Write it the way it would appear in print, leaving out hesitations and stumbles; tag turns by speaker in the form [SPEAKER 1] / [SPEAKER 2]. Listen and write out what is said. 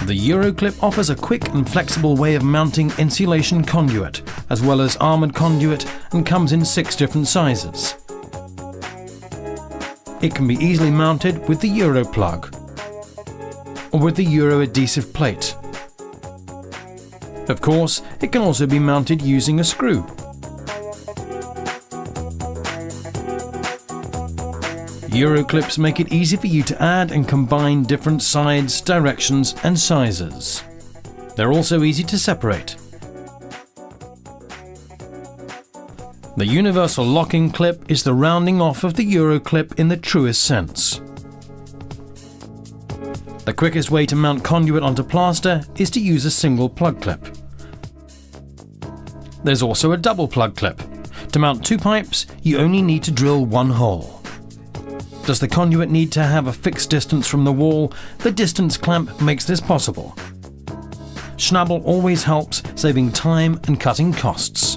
[SPEAKER 1] The Euroclip offers a quick and flexible way of mounting insulation conduit, as well as armoured conduit, and comes in 6 different sizes. It can be easily mounted with the Euro plug or with the Euro adhesive plate. Of course, it can also be mounted using a screw. Euroclips make it easy for you to add and combine different sides, directions and sizes. They're also easy to separate. The universal locking clip is the rounding off of the Euroclip in the truest sense. The quickest way to mount conduit onto plaster is to use a single plug clip. There's also a double plug clip. To mount 2 pipes, you only need to drill 1 hole. Does the conduit need to have a fixed distance from the wall? The distance clamp makes this possible. Schnabel always helps, saving time and cutting costs.